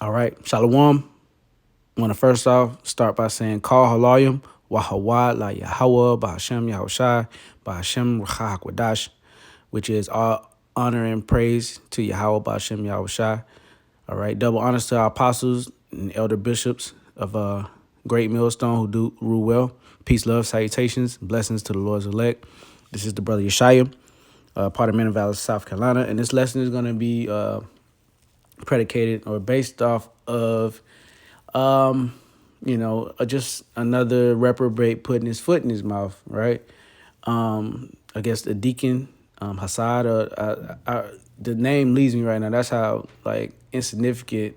All right. Shalom. I want to first off start by saying Call Halayim, Wahawad, La Yahweh, Bahashem Yahushai, Bahashem Rachah Kwadash, which is all honor and praise to Yahweh, Bahashem Yahushai. All right. Double honors to our apostles and elder bishops of Great Millstone who do rule well. Peace, love, salutations, blessings to the Lord's elect. This is the brother Yeshaya, part of Men of Valley, South Carolina. And this lesson is going to be predicated or based off of just another reprobate putting his foot in his mouth, right? I guess the deacon, Hassad, the name leaves me right now. That's how insignificant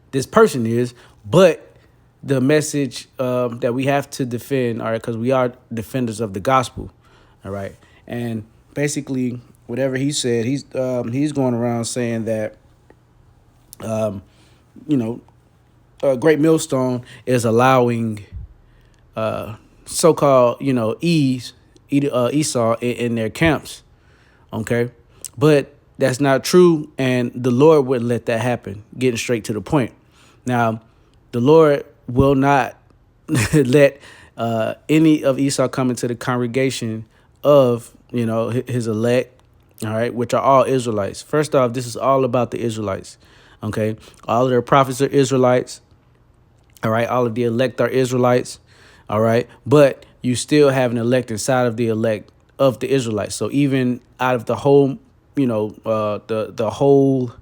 this person is. But the message that we have to defend, all right, because we are defenders of the gospel, all right. And basically, whatever he said, he's going around saying that, Great Millstone is allowing so-called, Esau in their camps, okay? But that's not true, and the Lord wouldn't let that happen, getting straight to the point. Now, the Lord will not let any of Esau come into the congregation of, his elect, all right, which are all Israelites. First off, this is all about the Israelites, okay? All of their prophets are Israelites. All right, all of the elect are Israelites. All right, but you still have an elect inside of the elect of the Israelites. So even out of the whole, the whole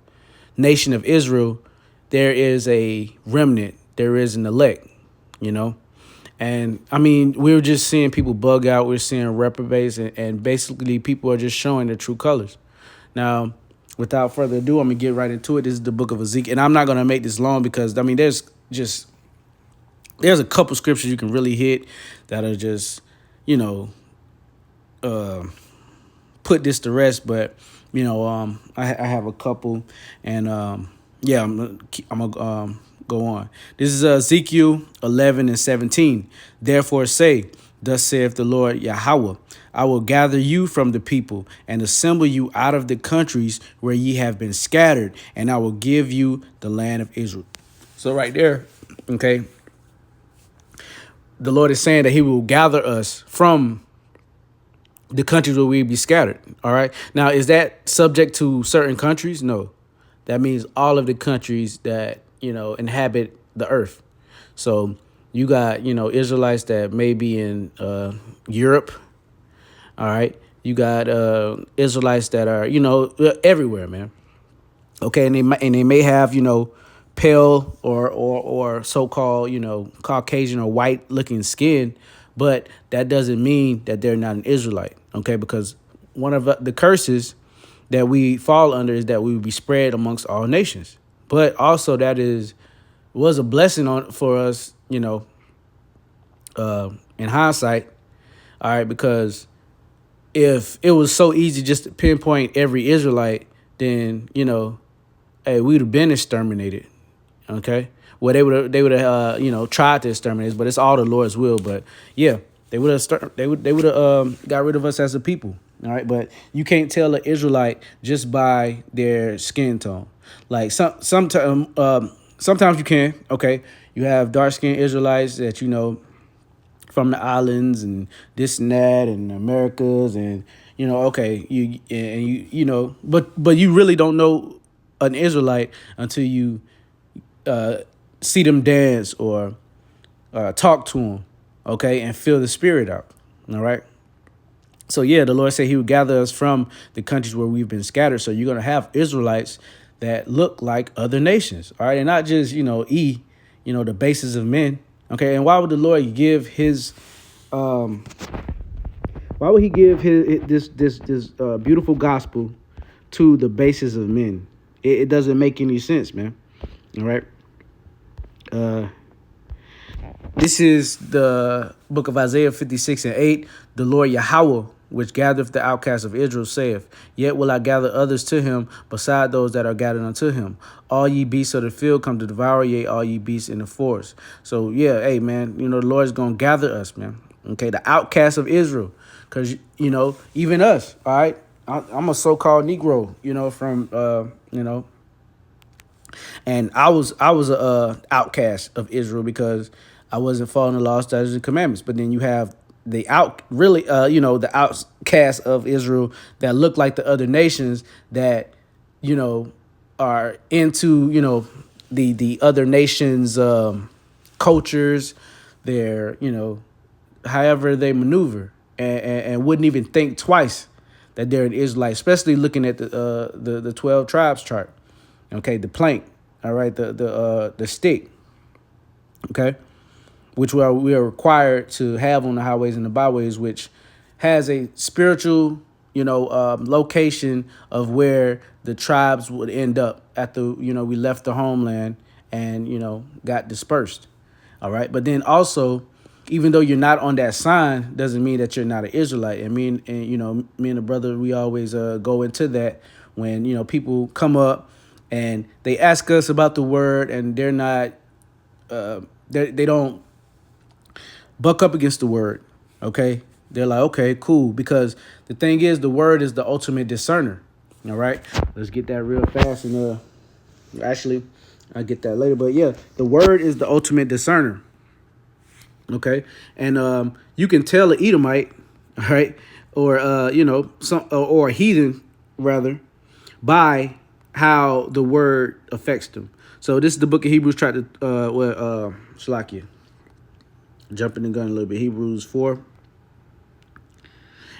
nation of Israel, there is a remnant. There is an elect. And I mean, we're just seeing people bug out. We're seeing reprobates, and basically people are just showing their true colors. Now, without further ado, I'm gonna get right into it. This is the book of Ezekiel, and I'm not gonna make this long because there's a couple scriptures you can really hit that are just, put this to rest. But, I have a couple, and I'm gonna go on. This is Ezekiel 11:17. Therefore say, thus saith the Lord Yahweh, I will gather you from the people and assemble you out of the countries where ye have been scattered, and I will give you the land of Israel. So right there, okay, the Lord is saying that he will gather us from the countries where we be scattered. All right. Now, is that subject to certain countries? No. That means all of the countries that, inhabit the earth. So you got, Israelites that may be in Europe. All right. You got Israelites that are, everywhere, man. Okay. And they may have, pale or so-called, Caucasian or white looking skin, but that doesn't mean that they're not an Israelite, okay? Because one of the curses that we fall under is that we will be spread amongst all nations. But also that was a blessing for us, in hindsight, all right, because if it was so easy just to pinpoint every Israelite, then, hey, we'd have been exterminated. Okay, well they would have tried to exterminate us, but it's all the Lord's will. But yeah, they would have got rid of us as a people. All right, but you can't tell an Israelite just by their skin tone. Like sometimes you can. Okay, you have dark skinned Israelites that from the islands and this and that and Americas and okay but you really don't know an Israelite until you see them dance or talk to them, okay, and feel the spirit out, all right? So, yeah, the Lord said he would gather us from the countries where we've been scattered. So you're going to have Israelites that look like other nations, all right? And not just, the basis of men, okay? And why would the Lord give his this beautiful gospel to the basis of men? It doesn't make any sense, man, all right? This is the book of Isaiah 56:8. The Lord Yahweh, which gathereth the outcasts of Israel, saith, Yet will I gather others to him, beside those that are gathered unto him. All ye beasts of the field come to devour, yea, all ye beasts in the forest. So, yeah, hey, man, the Lord's going to gather us, man. Okay, the outcasts of Israel. Because, even us, all right? I'm a so-called Negro, from, And I was a outcast of Israel because I wasn't following the law, statutes, and commandments. But then you have the the outcast of Israel that look like the other nations that you know are into the other nations' cultures, their however they maneuver, and wouldn't even think twice that they're an Israelite, especially looking at the 12 tribes chart. Okay, the plank, all right, the stick, okay, which we are required to have on the highways and the byways, which has a spiritual, location of where the tribes would end up after we left the homeland and got dispersed. All right, but then also, even though you're not on that sign, doesn't mean that you're not an Israelite. And me and the brother, we always go into that when people come up and they ask us about the word, and they're not, they don't buck up against the word. Okay, they're like, okay, cool, because the thing is, the word is the ultimate discerner. All right, let's get that real fast, and actually, I'll get that later. But yeah, the word is the ultimate discerner. Okay, and you can tell an Edomite, all right, or some or a heathen rather, by how the word affects them. So this is the book of Hebrews, chapter Shalakia. Jumping the gun a little bit. Hebrews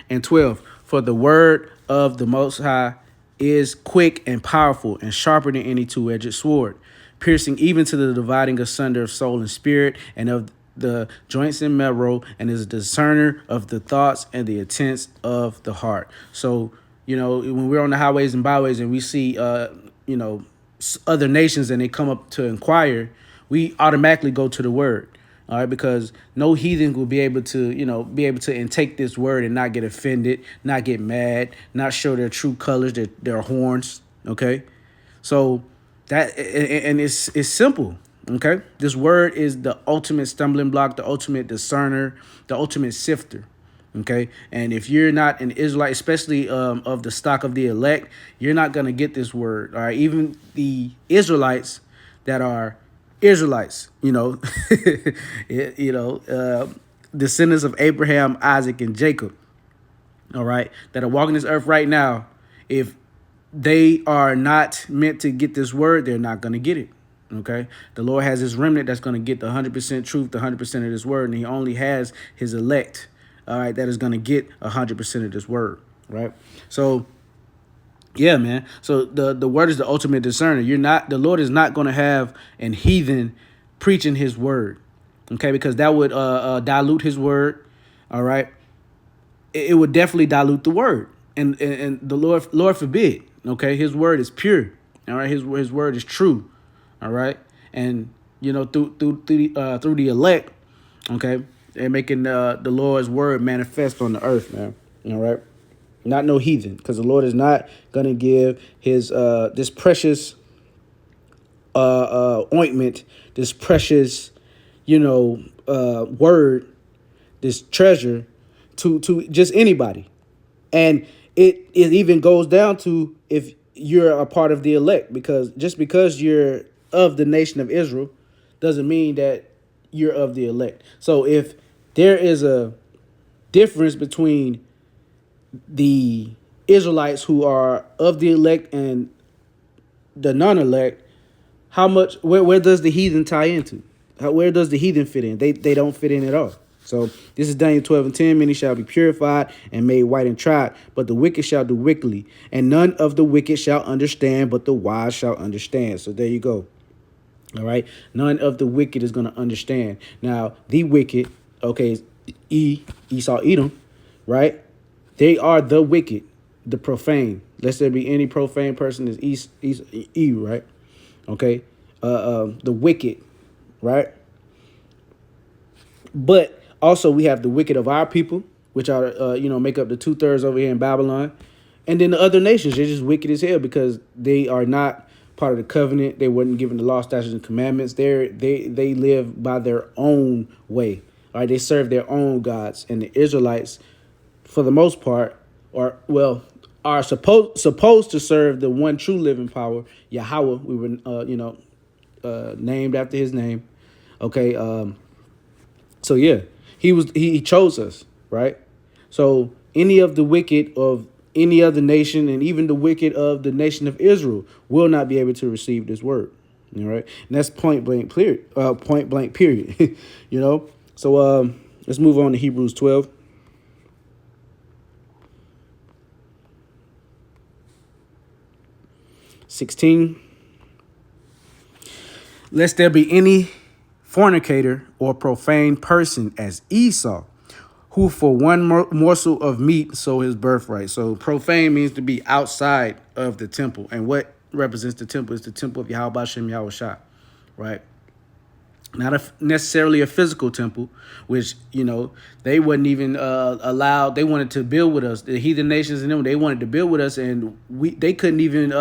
4:12. For the word of the Most High is quick and powerful and sharper than any two-edged sword, piercing even to the dividing asunder of soul and spirit and of the joints and marrow, and is a discerner of the thoughts and the intents of the heart. So, when we're on the highways and byways and we see, other nations and they come up to inquire, we automatically go to the word. All right, because no heathen will be able to, intake this word and not get offended, not get mad, not show their true colors, their horns. Okay, so that, and it's simple. Okay, this word is the ultimate stumbling block, the ultimate discerner, the ultimate sifter. Okay, and if you're not an Israelite, especially of the stock of the elect, you're not gonna get this word. All right, even the Israelites that are Israelites, descendants of Abraham, Isaac, and Jacob, all right, that are walking this earth right now, if they are not meant to get this word, they're not going to get it. Okay, the Lord has his remnant that's going to get the 100% truth, the 100% of this word, and he only has his elect, all right, that is going to get 100% of this word, right? So, yeah, man. So the word is the ultimate discerner. The Lord is not going to have an heathen preaching his word, okay, because that would dilute his word, all right. It would definitely dilute the word, and the Lord forbid. Okay, his word is pure, all right. His word is true, all right. And through the elect, okay, they're making the Lord's word manifest on the earth, man. All right, not no heathen, because the Lord is not gonna give his this precious ointment, this precious word, this treasure to just anybody. And it even goes down to if you're a part of the elect, because just because you're of the nation of Israel doesn't mean that you're of the elect. So if there is a difference between the Israelites who are of the elect and the non-elect, where does the heathen tie into? Where does the heathen fit in? They don't fit in at all. So this is Daniel 12:10. Many shall be purified and made white and tried, but the wicked shall do wickedly, and none of the wicked shall understand, but the wise shall understand. So there you go. All right. None of the wicked is going to understand. Now, the wicked, okay, Esau, Edom, right? They are the wicked, the profane. Lest there be any profane person is right? Okay. The wicked, right? But also, we have the wicked of our people, which are, make up the 2/3 over here in Babylon. And then the other nations, they're just wicked as hell because they are not part of the covenant. They weren't given the law, statutes, and commandments. They live by their own way. All right, they serve their own gods. And the Israelites, for the most part, are supposed to serve the one true living power, Yahweh. We were named after his name. Okay. So yeah, he chose us, right? So any of the wicked of any other nation, and even the wicked of the nation of Israel, will not be able to receive this word. All right, and that's point blank. Period. Point blank. Period. So let's move on to Hebrews 12. 16. Lest there be any fornicator or profane person as Esau, who for one morsel of meat sold his birthright. So profane means to be outside of the temple. And what represents the temple is the temple of Yahweh Shem Yahweh Shah, right? Not necessarily a physical temple, which, they wasn't even allowed. They wanted to build with us. The heathen nations and them, they wanted to build with us, and they couldn't even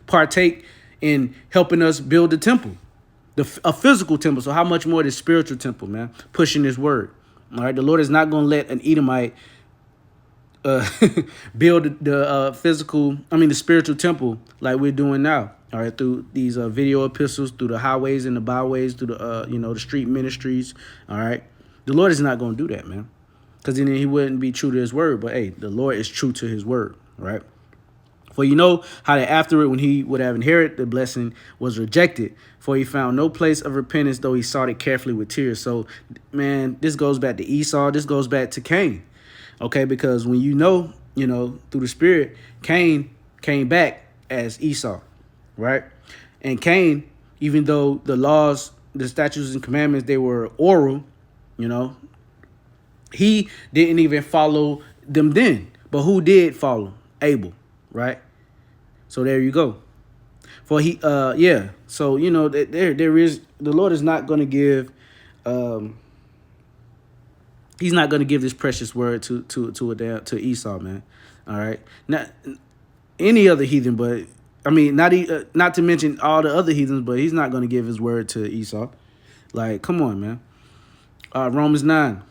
partake in helping us build the temple, a physical temple. So how much more the spiritual temple, man, pushing this word. All right, the Lord is not going to let an Edomite build the spiritual temple like we're doing now. All right, through these video epistles, through the highways and the byways, through the street ministries. All right, the Lord is not going to do that, man, because then he wouldn't be true to his word. But hey, the Lord is true to his word, right? For you know how that after it, when he would have inherited the blessing, was rejected, for he found no place of repentance, though he sought it carefully with tears. So, man, this goes back to Esau. This goes back to Cain. Okay, because when through the Spirit, Cain came back as Esau, right? And Cain, even though the laws, the statutes and commandments, they were oral, he didn't even follow them then. But who did follow? Abel, right? So there you go. For he, yeah. So there is, the Lord is not going to give, he's not going to give this precious word to Esau, man. All right, not any other heathen, but not to mention all the other heathens, but he's not going to give his word to Esau. Like, come on, man. Romans 9.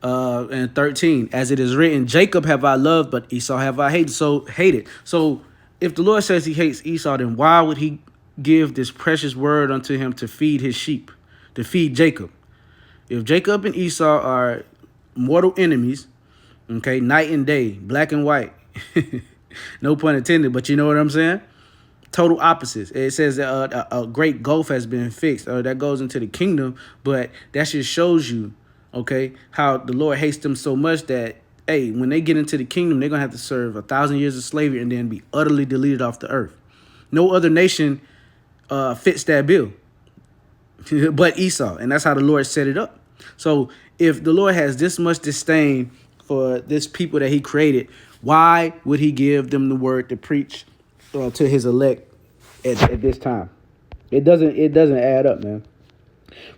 And 13, as it is written, Jacob have I loved, but Esau have I hated. So if the Lord says he hates Esau, then why would he give this precious word unto him to feed his sheep, to feed Jacob? If Jacob and Esau are mortal enemies, okay, night and day, black and white, no pun intended, but you know what I'm saying? Total opposites. It says that a great gulf has been fixed, that goes into the kingdom, but that just shows you, okay, how the Lord hates them so much that, hey, when they get into the kingdom, they're going to have to serve 1,000 years of slavery and then be utterly deleted off the earth. No other nation fits that bill but Esau, and that's how the Lord set it up. So if the Lord has this much disdain for this people that he created, why would he give them the word to preach to his elect at this time? It doesn't add up, man.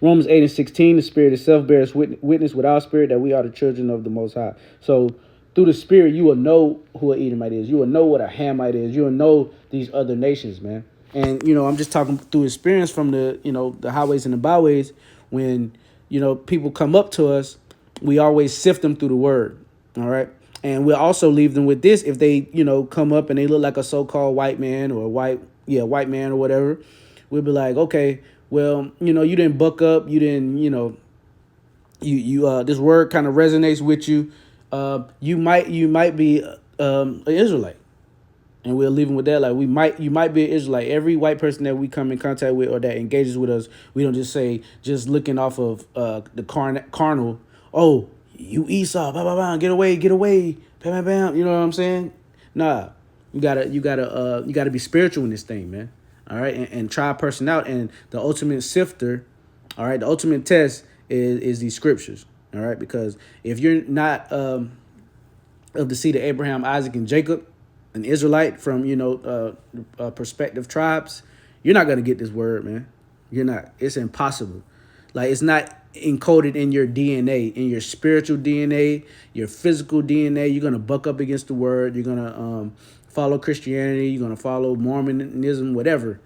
Romans 8 and 16, the Spirit itself bears witness with our spirit that we are the children of the Most High. So through the Spirit, you will know who an Edomite is. You will know what a Hamite is. You will know these other nations, man. And, I'm just talking through experience from the highways and the byways. When, people come up to us, we always sift them through the word. All right. And we'll also leave them with this. If they, come up and they look like a so-called white man or white man or whatever, we'll be like, okay, well, you didn't buck up. You didn't, this word kind of resonates with you. You might be an Israelite. And we'll leave them with that. Like, you might be an Israelite. Every white person that we come in contact with or that engages with us, we don't just say, just looking off of the carnal, oh, you Esau, blah, blah, blah, get away, bam, bam, bam. You know what I'm saying? Nah, you gotta be spiritual in this thing, man. All right, and try a person out. And the ultimate sifter, all right, the ultimate test is these scriptures. All right, because if you're not of the seed of Abraham, Isaac, and Jacob, an Israelite from prospective tribes, you're not gonna get this word, man. You're not. It's impossible. Like, it's not encoded in your DNA, in your spiritual DNA, your physical DNA. You're gonna buck up against the word. You're gonna follow Christianity. You're gonna follow Mormonism, whatever.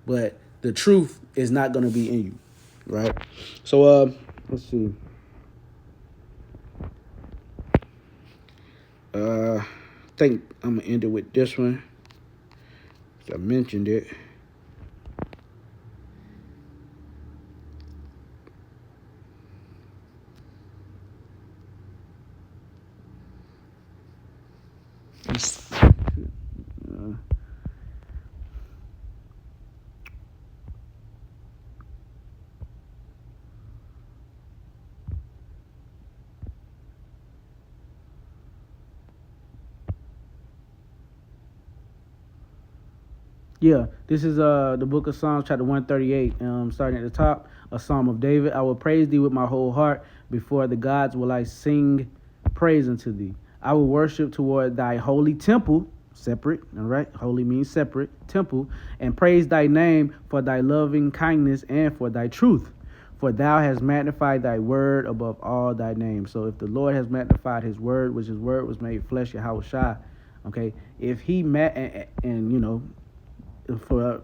But the truth is not gonna be in you, right? So let's see. I think I'm gonna end it with this one. I mentioned it. Uh, Yeah, this is the book of Psalms, chapter 138, starting at the top, a psalm of David. I will praise thee with my whole heart. Before the gods will I sing praise unto thee. I will worship toward thy holy temple, separate, all right? Holy means separate, temple, and praise thy name for thy loving kindness and for thy truth. For thou hast magnified thy word above all thy name. So if the Lord has magnified his word, which his word was made flesh, Yahweh Shai, okay, if he met and you know, for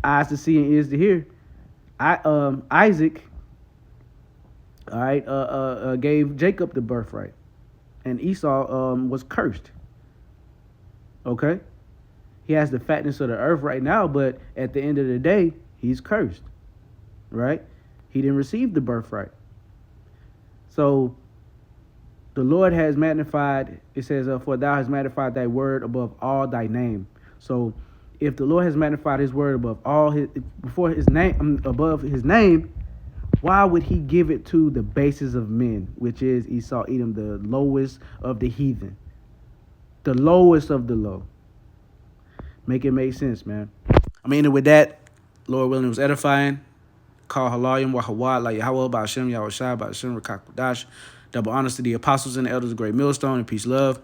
eyes to see and ears to hear. Isaac, all right, gave Jacob the birthright, and Esau was cursed. Okay, he has the fatness of the earth right now, but at the end of the day, he's cursed. Right? He didn't receive the birthright. So the Lord has magnified. It says, "For thou hast magnified thy word above all thy name." So if the Lord has magnified his word above all his before his name above his name, why would he give it to the basis of men, which is Esau, Edom, the lowest of the heathen, the lowest of the low? Make it make sense, man. I'm ending with that. Lord willing, it was edifying. Call halayim wa hawad like Yahweh Ba'ashem Yahweh Shai Ba'ashem Rakakwadash. Double honors to the apostles and the elders of Great Millstone and peace, love.